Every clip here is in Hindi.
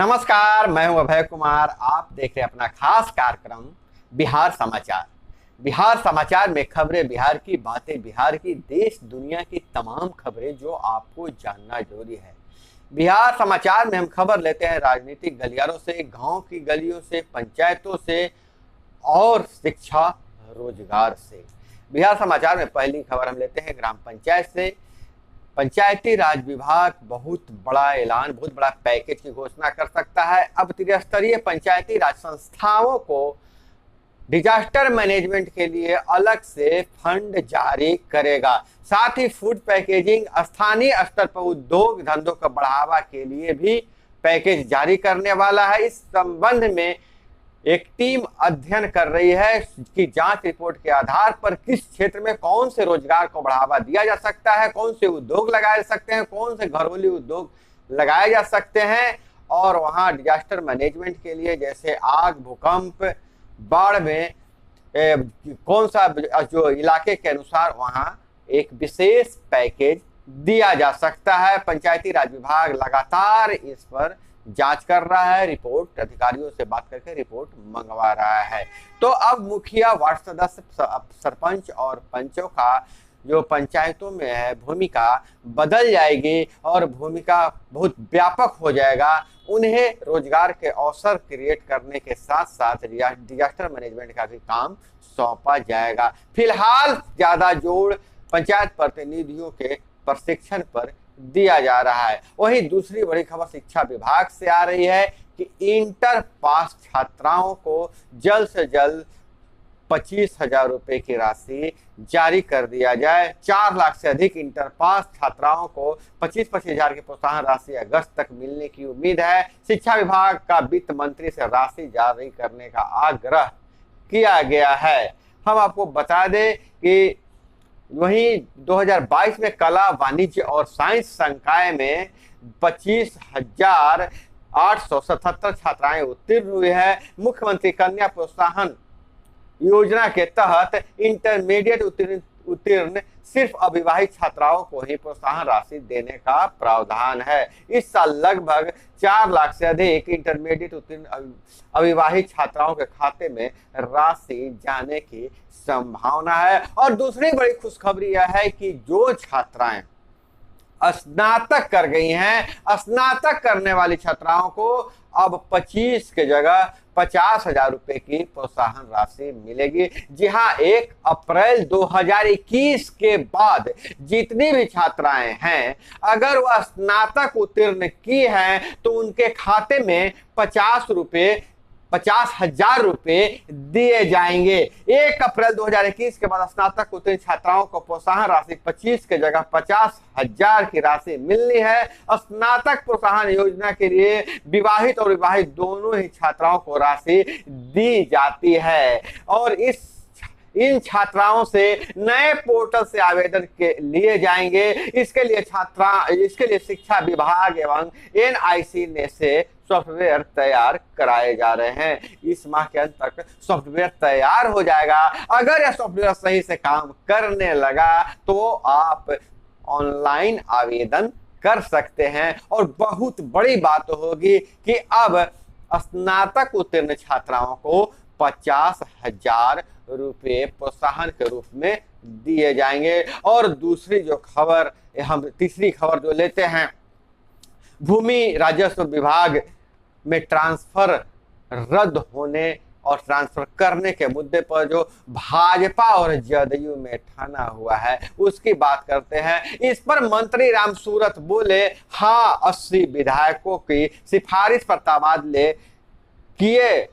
नमस्कार, मैं हूं अभय कुमार। आप देख रहे हैं अपना खास कार्यक्रम बिहार समाचार। बिहार समाचार में खबरें बिहार की, बातें बिहार की, देश दुनिया की तमाम खबरें जो आपको जानना जरूरी है। बिहार समाचार में हम खबर लेते हैं राजनीतिक गलियारों से, गांव की गलियों से, पंचायतों से और शिक्षा रोजगार से। बिहार समाचार में पहली खबर हम लेते हैं ग्राम पंचायत से। पंचायती राज विभाग बहुत बड़ा ऐलान, बहुत बड़ा पैकेज की घोषणा कर सकता है। अब त्रिस्तरीय पंचायती राज संस्थाओं को डिजास्टर मैनेजमेंट के लिए अलग से फंड जारी करेगा। साथ ही फूड पैकेजिंग, स्थानीय स्तर पर उद्योग धंधों को बढ़ावा के लिए भी पैकेज जारी करने वाला है। इस संबंध में एक टीम अध्ययन कर रही है कि जांच रिपोर्ट के आधार पर किस क्षेत्र में कौन से रोजगार को बढ़ावा दिया जा सकता है, कौन से उद्योग लगाए जा सकते हैं, कौन से घरेलू उद्योग लगाए जा सकते हैं। और वहां डिजास्टर मैनेजमेंट के लिए जैसे आग, भूकंप, बाढ़ में कौन सा जो इलाके के अनुसार वहां एक विशेष पैकेज दिया जा सकता है। पंचायती राज विभाग लगातार इस पर जांच कर रहा है, रिपोर्ट अधिकारियों से बात करके रिपोर्ट मंगवा रहा है। तो अब मुखिया, वार्ड सदस्य, सरपंच और पंचों का जो पंचायतों में है भूमिका बदल जाएगी और भूमिका बहुत व्यापक हो जाएगा। उन्हें रोजगार के अवसर क्रिएट करने के साथ साथ डिजास्टर मैनेजमेंट का भी काम सौंपा जाएगा। फिलहाल ज्यादा जोर पंचायत प्रतिनिधियों के प्रशिक्षण पर दिया जा रहा है। वहीं दूसरी बड़ी खबर शिक्षा विभाग से आ रही है कि इंटर पास छात्राओं को जल्द से जल्द 25,000 रुपए की राशि जारी कर दिया जाए। 4 लाख से अधिक इंटर पास छात्राओं को 25-25 हजार की प्रोत्साहन राशि अगस्त तक मिलने की उम्मीद है। शिक्षा विभाग का वित्त मंत्री से राशि जारी करने का आग्रह किया गया है। हम आपको बता दें कि वहीं 2022 में कला, वाणिज्य और साइंस संकाय में 25,877 छात्राएं उत्तीर्ण हुई है। मुख्यमंत्री कन्या प्रोत्साहन योजना के तहत इंटरमीडिएट उत्तीर्ण सिर्फ अविवाहित छात्राओं को ही प्रोत्साहन राशि देने का प्रावधान है। इस साल लगभग 4 लाख से अधिक इंटरमीडिएट उत्तीर्ण अविवाहित छात्राओं के खाते में राशि जाने की संभावना है। और दूसरी बड़ी खुशखबरी यह है कि जो छात्राएं स्नातक कर गई हैं, स्नातक करने वाली छात्राओं को अब 25 के जगह 50,000 रुपए की प्रोत्साहन राशि मिलेगी। जी हाँ, 1 अप्रैल 2021 के बाद जितनी भी छात्राएं हैं, अगर वह स्नातक उत्तीर्ण की हैं तो उनके खाते में 50,000 रुपए दिए जाएंगे। 1 अप्रैल 2021 के बाद स्नातक उत्तीर्ण छात्राओं को प्रोत्साहन राशि 25 के जगह 50,000 की राशि मिलनी है। स्नातक प्रोत्साहन योजना के लिए विवाहित और विवाहित दोनों ही छात्राओं को राशि दी जाती है। और इन छात्राओं से नए पोर्टल से आवेदन के लिए जाएंगे। इसके लिए शिक्षा विभाग एवं NIC ने से सॉफ्टवेयर तैयार कराए जा रहे हैं। इस माह के अंत तक सॉफ्टवेयर तैयार हो जाएगा। अगर यह सॉफ्टवेयर सही से काम करने लगा तो आप ऑनलाइन आवेदन कर सकते हैं। और बहुत बड़ी बात होगी कि अब स्नातक उत्तीर्ण छात्राओं को 50,000 रुपए प्रोत्साहन के रूप में दिए जाएंगे। और दूसरी जो खबर, हम तीसरी खबर जो लेते हैं, भूमि राजस्व विभाग में ट्रांसफर रद्द होने और ट्रांसफर करने के मुद्दे पर जो भाजपा और जदयू में ठाना हुआ है उसकी बात करते हैं। इस पर मंत्री राम सूरत बोले, हाँ 80 विधायकों की सिफारिश पर तबादले किए।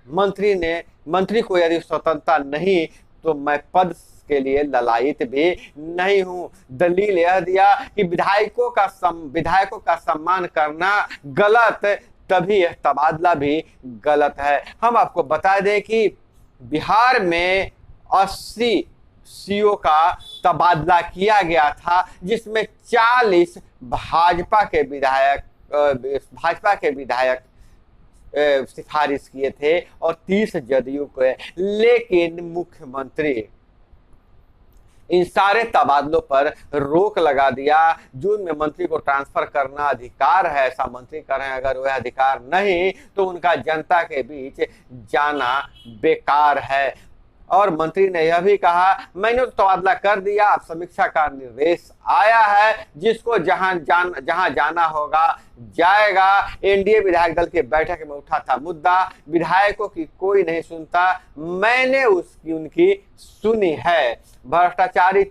मंत्री को यदि स्वतंत्रता नहीं तो मैं पद के लिए ललायित भी नहीं हूं। दलील यह दिया कि विधायकों का सम्मान करना गलत, तभी यह तबादला भी गलत है। हम आपको बता दें कि बिहार में 80 CO का तबादला किया गया था, जिसमें 40 भाजपा के विधायक सिफारिश किए थे और 30 जदयू को। लेकिन मुख्यमंत्री इन सारे तबादलों पर रोक लगा दिया। जून में मंत्री को ट्रांसफर करना अधिकार है, ऐसा मंत्री कर रहे हैं, अगर वह अधिकार नहीं तो उनका जनता के बीच जाना बेकार है। और मंत्री ने यह भी कहा, मैंने तो तबादला कर दिया, अब समीक्षा का निर्देश आया है, जिसको जहां जाना होगा जाएगा। एनडीए विधायक दल की बैठक में उठा था मुद्दा, विधायकों की कोई नहीं सुनता, मैंने उनकी सुनी है। भ्रष्टाचारी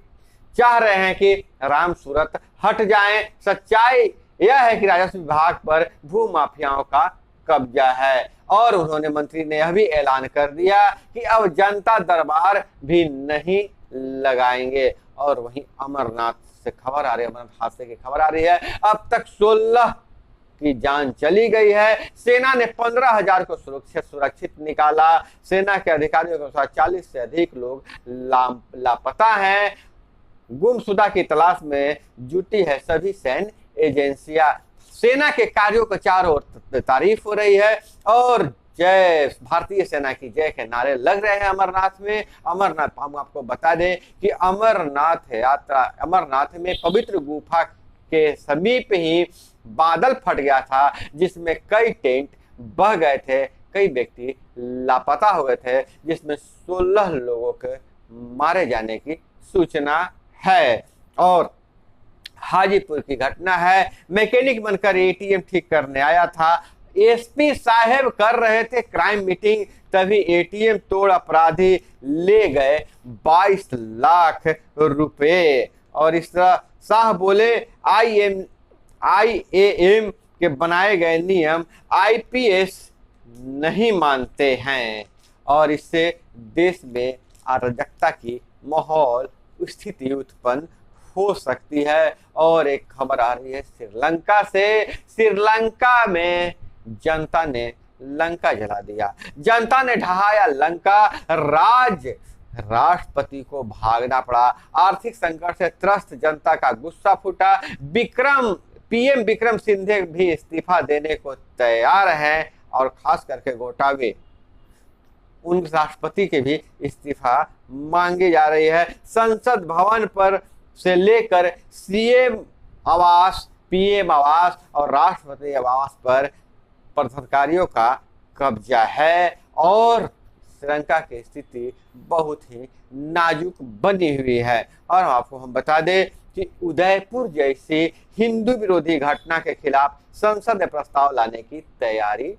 चाह रहे हैं कि राम सूरत हट जाएं। सच्चाई यह है कि राजस्व विभाग पर भू माफियाओं का कब्जा है। और उन्होंने मंत्री ने यह भी ऐलान कर दिया कि अब जनता दरबार भी नहीं लगाएंगे। और वहीं अमरनाथ से खबर आ रही है, अमरनाथ हादसे की खबर आ रही है, अब तक 16 की जान चली गई है। सेना ने 15,000 को सुरक्षित निकाला। सेना के अधिकारियों के अनुसार 40 से अधिक लोग लापता हैं। गुमशुदा की तलाश में जुटी है सभी सैन्य एजेंसियां। सेना के कार्यों को चारों ओर तारीफ हो रही है और जय भारतीय सेना की जय के नारे लग रहे हैं अमरनाथ में। अमरनाथ, हम आपको बता दें कि अमरनाथ यात्रा, अमरनाथ में पवित्र गुफा के समीप ही बादल फट गया था, जिसमें कई टेंट बह गए थे, कई व्यक्ति लापता हुए थे, जिसमें 16 लोगों के मारे जाने की सूचना है। और हाजीपुर की घटना है, मैकेनिक बनकर एटीएम ठीक करने आया था, एसपी साहब कर रहे थे क्राइम मीटिंग, तभी एटीएम तोड़ अपराधी ले गए 22 लाख रुपए। और इस तरह शाह बोले, आईएएम के बनाए गए नियम आईपीएस नहीं मानते हैं और इससे देश में अराजकता की माहौल स्थिति उत्पन्न हो सकती है। और एक खबर आ रही है श्रीलंका से। श्रीलंका में जनता ने लंका जला दिया, जनता ने ढहाया लंका, राष्ट्रपति को भागना पड़ा। आर्थिक संकट से त्रस्त जनता का गुस्सा फूटा। पीएम विक्रम सिंघे भी इस्तीफा देने को तैयार हैं और खास करके घोटावे उन राष्ट्रपति के भी इस्तीफा मांगी जा रही है। संसद भवन पर से लेकर सीएम आवास, पीएम आवास और राष्ट्रपति आवास पर प्रदर्शनकारियों का कब्जा है और श्रीलंका की स्थिति बहुत ही नाजुक बनी हुई है। और आपको हम बता दें कि उदयपुर जैसी हिंदू विरोधी घटना के खिलाफ संसद में प्रस्ताव लाने की तैयारी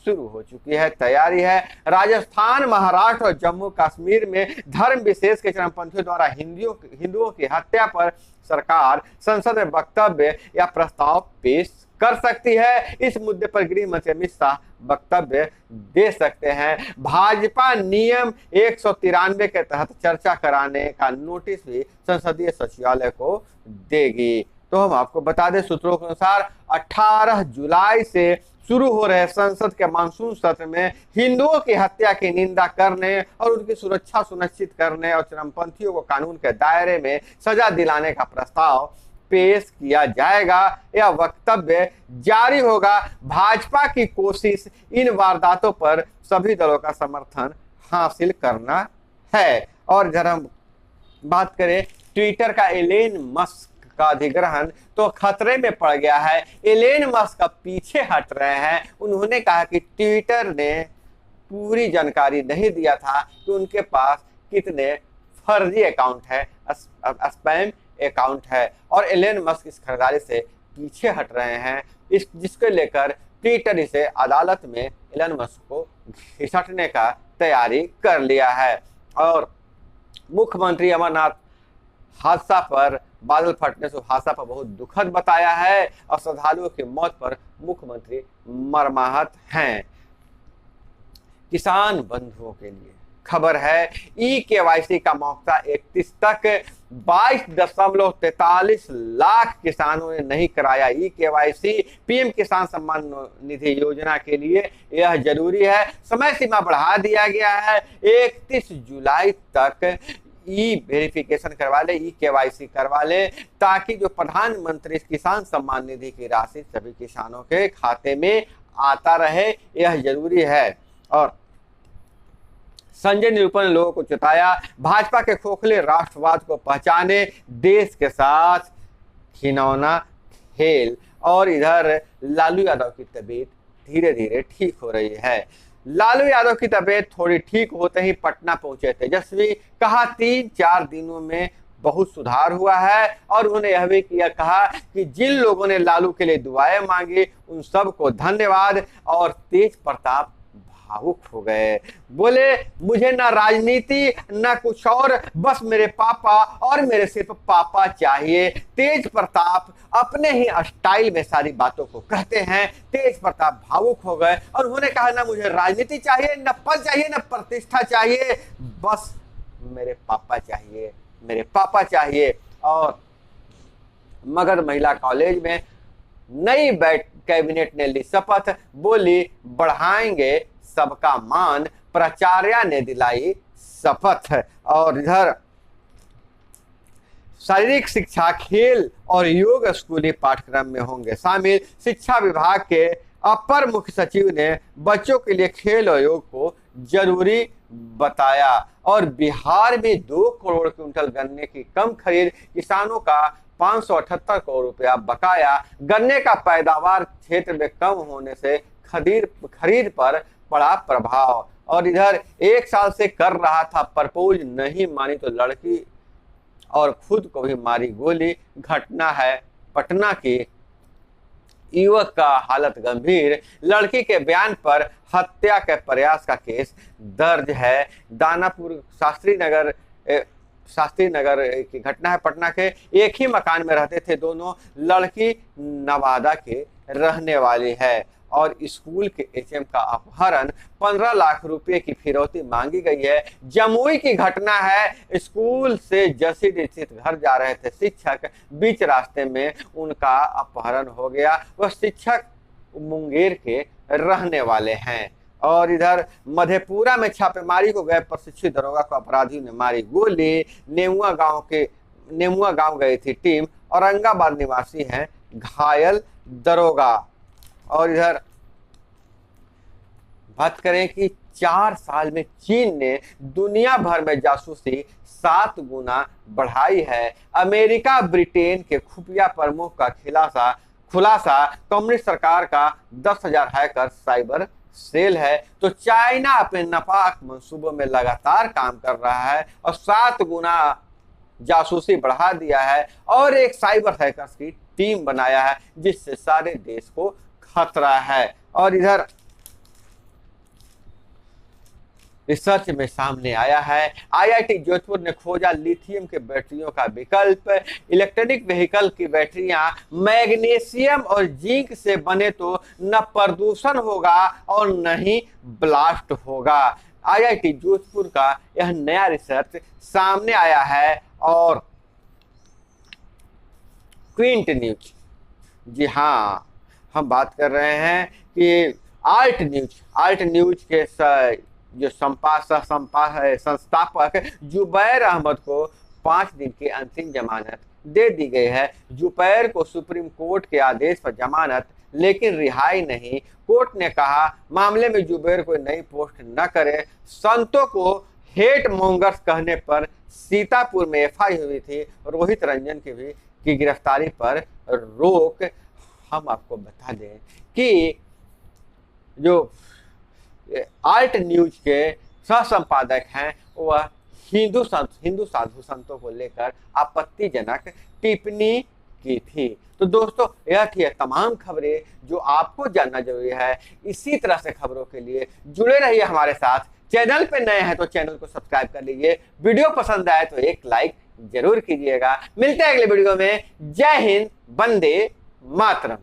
शुरू हो चुकी है, तैयारी है। राजस्थान, महाराष्ट्र और जम्मू कश्मीर में धर्म विशेष के चरमपंथियों द्वारा हिंदुओं की हत्या पर सरकार संसद में वक्तव्य या प्रस्ताव पेश कर सकती है। इस मुद्दे पर गृह मंत्री अमित शाह वक्तव्य दे सकते हैं। भाजपा नियम 193 के तहत चर्चा कराने का नोटिस भी संसदीय सचिवालय को देगी। तो हम आपको बता दें, सूत्रों के अनुसार 18 जुलाई से शुरू हो रहे संसद के मानसून सत्र में हिंदुओं की हत्या की निंदा करने और उनकी सुरक्षा सुनिश्चित करने और चरमपंथियों को कानून के दायरे में सजा दिलाने का प्रस्ताव पेश किया जाएगा। यह वक्तव्य जारी होगा। भाजपा की कोशिश इन वारदातों पर सभी दलों का समर्थन हासिल करना है। और अगर हम बात करें ट्विटर का, एलन मस्क का अधिग्रहण तो खतरे में पड़ गया है। एलन मस्क का पीछे हट रहे हैं। उन्होंने कहा कि ट्विटर ने पूरी जानकारी नहीं दिया था कि उनके पास कितने फर्जी अकाउंट है, स्पैम अकाउंट है और एलन मस्क इस खरीदारी से पीछे हट रहे हैं। जिसको लेकर ट्विटर इसे अदालत में एलन मस्क को घिसटने का तैयारी कर लिया है। और मुख्यमंत्री अमरनाथ हादसा पर, बादल फटने से हादसा पर बहुत दुखद बताया है और श्रद्धालुओं की मौत पर मुख्यमंत्री मर्माहत हैं। किसान बंधुओं के लिए खबर है, ई-केवाईसी का मौका 31 तक 22.43 लाख किसानों ने नहीं कराया ई-केवाईसी। पीएम किसान सम्मान निधि योजना के लिए यह जरूरी है। समय सीमा बढ़ा दिया गया है, 31 जुलाई तक ई वेरिफिकेशन करवा ले, ई-केवाईसी करवा ले, ताकि जो प्रधानमंत्री किसान सम्मान निधि की राशि सभी किसानों के खाते में आता रहे, यह जरूरी है। और संजय निरूपम ने लोगों को चेताया, भाजपा के खोखले राष्ट्रवाद को पहचाने, देश के साथ खिलौना खेल। और इधर लालू यादव की तबीयत धीरे धीरे ठीक हो रही है। लालू यादव की तबीयत थोड़ी ठीक होते ही पटना पहुंचे तेजस्वी, कहा 3-4 दिनों में बहुत सुधार हुआ है। और उन्होंने यह भी किया, कहा कि जिन लोगों ने लालू के लिए दुआएं मांगी उन सबको धन्यवाद। और तेज प्रताप भावुक हो गए, बोले मुझे ना राजनीति ना कुछ और, बस मेरे पापा और मेरे सिर्फ पापा चाहिए। तेज प्रताप अपने ही स्टाइल में सारी बातों को कहते हैं। तेज प्रताप भावुक हो गए और उन्होंने कहा ना मुझे राजनीति चाहिए, ना पद चाहिए, ना प्रतिष्ठा चाहिए, बस मेरे पापा चाहिए, मेरे पापा चाहिए। और मगध महिला कॉलेज में नई कैबिनेट ने ली शपथ, बोली बढ़ाएंगे सबका मान, प्राचार्य ने दिलाई शपथ। और इधर शारीरिक शिक्षा, खेल और योग स्कूली पाठ्यक्रम में होंगे शामिल। शिक्षा विभाग के अपर मुख्य सचिव ने बच्चों के लिए खेल और योग को जरूरी बताया। और बिहार में 2 करोड़ क्विंटल गन्ने की कम खरीद, किसानों का 578 करोड़ रुपया बकाया। गन्ने का पैदावार क्षेत्र में कम होने से खरीद पर पड़ा प्रभाव। और इधर 1 साल से कर रहा था प्रपोज, नहीं मानी तो लड़की और खुद को भी मारी गोली। घटना है पटना की, युवक का हालत गंभीर, लड़की के बयान पर हत्या के प्रयास का केस दर्ज है। दानापुर शास्त्री नगर की घटना है पटना के। एक ही मकान में रहते थे दोनों, लड़की नवादा के रहने वाली है। और स्कूल के एचएम का अपहरण, 15 लाख रुपए की फिरौती मांगी गई है। जमुई की घटना है, स्कूल से जसीड स्थित घर जा रहे थे शिक्षक, बीच रास्ते में उनका अपहरण हो गया। वह शिक्षक मुंगेर के रहने वाले हैं। और इधर मधेपुरा में छापेमारी को गए प्रशिक्षित दरोगा को अपराधियों ने मारी गोली। नेमुआ गांव गई थी टीम, औरंगाबाद निवासी हैं घायल दरोगा। और इधर बात करें कि 4 साल में चीन ने दुनिया भर में जासूसी 7 गुना बढ़ाई है। अमेरिका ब्रिटेन के खुफिया प्रमुख का खुलासा, कम्युनिस्ट सरकार का 10,000 हैकर साइबर सेल है। तो चाइना अपने नापाक मंसूबों में लगातार काम कर रहा है और 7 गुना जासूसी बढ़ा दिया है और एक साइबर हैकर्स की टीम बनाया है, जिससे सारे देश को खतरा है। और इधर रिसर्च में सामने आया है, आईआईटी जोधपुर ने खोजा लिथियम के बैटरियों का विकल्प। इलेक्ट्रॉनिक व्हीकल की बैटरियां मैग्नीशियम और जिंक से बने तो न प्रदूषण होगा और न ही ब्लास्ट होगा। आईआईटी जोधपुर का यह नया रिसर्च सामने आया है। और क्विंट न्यूज, जी हाँ, हम बात कर रहे हैं कि आल्ट न्यूज के जो संस्थापक जुबैर अहमद को 5 दिन की अंतरिम जमानत दे दी गई है। जुबैर को सुप्रीम कोर्ट के आदेश पर जमानत लेकिन रिहाई नहीं। कोर्ट ने कहा मामले में जुबैर को नई पोस्ट न करे। संतों को हेट मॉन्गर्स कहने पर सीतापुर में एफआई हुई थी। रोहित रंजन की गिरफ्तारी पर रोक। हम आपको बता दें कि जो आल्ट न्यूज के सह संपादक हैं वह हिंदू साधु संतों को लेकर आपत्तिजनक टिप्पणी की थी। तो दोस्तों, यह थी तमाम खबरें जो आपको जानना जरूरी है। इसी तरह से खबरों के लिए जुड़े रहिए हमारे साथ। चैनल पे नए हैं तो चैनल को सब्सक्राइब कर लीजिए। वीडियो पसंद आए तो एक लाइक जरूर कीजिएगा। मिलते हैं अगले वीडियो में। जय हिंद, वंदे मातरम।